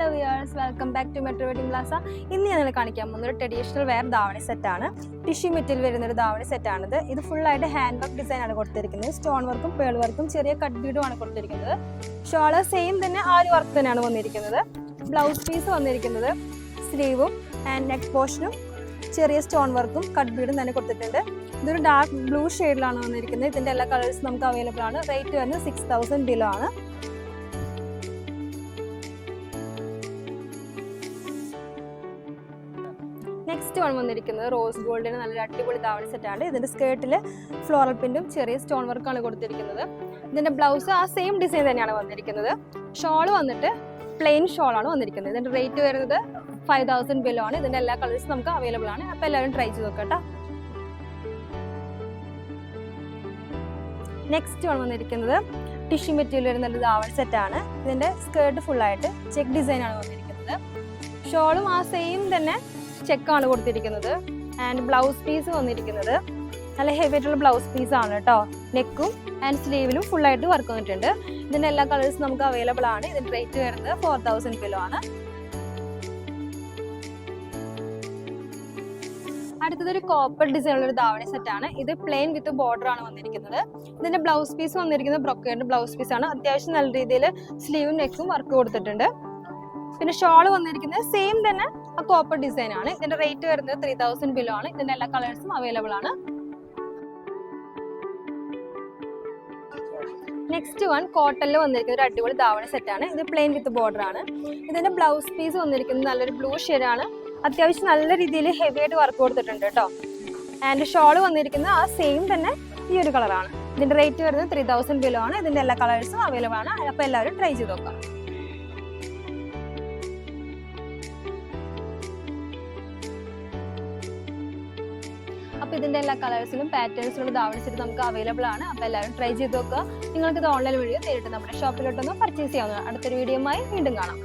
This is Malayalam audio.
Hello viewers, welcome back to Metro Wedding Plaza. ഇന്ന് ഞാൻ കാണിക്കാൻ പോകുന്ന ഒരു ട്രഡീഷണൽ വെയർ ധാവണി സെറ്റാണ്. ടിഷ്യൂ മെറ്റീരിയൽ വരുന്ന ഒരു ധാവണി സെറ്റാണിത്. ഇത് ഫുള്ളായിട്ട് ഹാൻഡ് വർക്ക് ഡിസൈൻ ആണ് കൊടുത്തിരിക്കുന്നത്. സ്റ്റോൺ വർക്കും പേൾ വർക്കും ചെറിയ കട്ട് ബീഡും ആണ് കൊടുത്തിരിക്കുന്നത്. ഷോള് സെയിം തന്നെ ആ ഒരു വർക്ക് തന്നെയാണ് വന്നിരിക്കുന്നത്. ബ്ലൗസ് പീസ് വന്നിരിക്കുന്നത് സ്ലീവും ആൻഡ് നെക്ക് പോർഷനും ചെറിയ സ്റ്റോൺ വർക്കും കട്ട് ബീഡും തന്നെ കൊടുത്തിട്ടുണ്ട്. ഇതൊരു ഡാർക്ക് ബ്ലൂ ഷെയ്ഡിലാണ് വന്നിരിക്കുന്നത്. ഇതിൻ്റെ എല്ലാ കളേഴ്സും നമുക്ക് അവൈലബിൾ ആണ്. റേറ്റ് വരുന്നത് 6000 ബിലോ ആണ്. നെക്സ്റ്റ് വൺ വന്നിരിക്കുന്നത് റോസ് ഗോൾഡിന് നല്ലൊരു അടിപൊളി ധാവണി സെറ്റാണ്. ഇതിൻ്റെ സ്കേർട്ടിൽ ഫ്ലോറൽ പ്രിന്റും ചെറിയ സ്റ്റോൺ വർക്കാണ് കൊടുത്തിരിക്കുന്നത്. ഇതിൻ്റെ ബ്ലൗസ് ആ സെയിം ഡിസൈൻ തന്നെയാണ് വന്നിരിക്കുന്നത്. ഷോള് വന്നിട്ട് പ്ലെയിൻ ഷോളാണ് വന്നിരിക്കുന്നത്. ഇതിൻ്റെ റേറ്റ് വരുന്നത് 5000 ബിലോ ആണ്. ഇതിൻ്റെ എല്ലാ കളേഴ്സും നമുക്ക് അവൈലബിൾ ആണ്. അപ്പോൾ എല്ലാവരും ട്രൈ ചെയ്ത് നോക്കട്ടോ. നെക്സ്റ്റ് വൺ വന്നിരിക്കുന്നത് ടിഷ്യൂ മെറ്റീരിയൽ വരുന്ന ഒരു ധാവണി സെറ്റാണ്. ഇതിൻ്റെ സ്കേർട്ട് ഫുള്ളായിട്ട് ചെക്ക് ഡിസൈൻ ആണ് വന്നിരിക്കുന്നത്. ഷോളും ആ സെയിം തന്നെ ചെക്കാണ് കൊടുത്തിരിക്കുന്നത്. ആൻഡ് ബ്ലൗസ് പീസ് വന്നിരിക്കുന്നത് നല്ല ഹെവി ആയിട്ടുള്ള ബ്ലൗസ് പീസ് ആണ് കേട്ടോ. നെക്കും ആൻഡ് സ്ലീവിലും ഫുള്ളായിട്ട് വർക്ക് വന്നിട്ടുണ്ട്. ഇതിൻ്റെ എല്ലാ കളേഴ്സും നമുക്ക് അവൈലബിൾ ആണ്. ഇതിൻ്റെ റേറ്റ് വരുന്നത് 4000 ബിലോ ആണ്. അടുത്തതൊരു കോപ്പർ ഡിസൈൻ ഉള്ള ഒരു ധാവണി സെറ്റാണ്. ഇത് പ്ലെയിൻ വിത്ത് ബോർഡർ ആണ് വന്നിരിക്കുന്നത്. ഇതിന്റെ ബ്ലൗസ് പീസ് വന്നിരിക്കുന്നത് ബ്രൊക്കേഡ് ബ്ലൗസ് പീസ് ആണ്. അത്യാവശ്യം നല്ല രീതിയിൽ സ്ലീവും നെക്കും വർക്ക് കൊടുത്തിട്ടുണ്ട്. പിന്നെ ഷോള് വന്നിരിക്കുന്നത് സെയിം തന്നെ ആ കോപ്പർ ഡിസൈൻ ആണ്. ഇതിന്റെ റേറ്റ് വരുന്നത് 3000 ബിലോ ആണ്. ഇതിന്റെ എല്ലാ കളേഴ്സും അവൈലബിൾ ആണ്. നെക്സ്റ്റ് വൺ കോട്ടണിൽ വന്നിരിക്കുന്ന ഒരു അടിപൊളി ധാവണി സെറ്റാണ്. ഇത് പ്ലെയിൻ വിത്ത് ബോർഡർ ആണ്. ഇതിന്റെ ബ്ലൗസ് പീസ് വന്നിരിക്കുന്നത് നല്ലൊരു ബ്ലൂ ഷെയ്ഡാണ്. അത്യാവശ്യം നല്ല രീതിയിൽ ഹെവി ആയിട്ട് വർക്ക് കൊടുത്തിട്ടുണ്ട് കേട്ടോ. ആൻഡ് ഷോള് വന്നിരിക്കുന്നത് ആ സെയിം തന്നെ ഈ ഒരു കളറാണ്. ഇതിന്റെ റേറ്റ് വരുന്നത് 3000 ബിലോ ആണ്. ഇതിന്റെ എല്ലാ കളേഴ്സും അവൈലബിൾ ആണ്. അപ്പോൾ എല്ലാവരും ട്രൈ ചെയ്ത് നോക്കാം. അപ്പോൾ ഇതിൻ്റെ എല്ലാ കളേഴ്സിലും പാറ്റേൺസിലുള്ള ധാവണി സെറ്റ് നമുക്ക് അവൈലബിൾ ആണ്. അപ്പോൾ എല്ലാവരും ട്രൈ ചെയ്ത് നോക്കുക. നിങ്ങൾക്ക് ഇത് ഓൺലൈൻ വഴിയോ നേരിട്ട് നമ്മുടെ ഷോപ്പിലോട്ടൊന്ന് പർച്ചേസ് ചെയ്യാവുന്നതാണ്. അടുത്തൊരു വീഡിയോയുമായി വീണ്ടും കാണാം.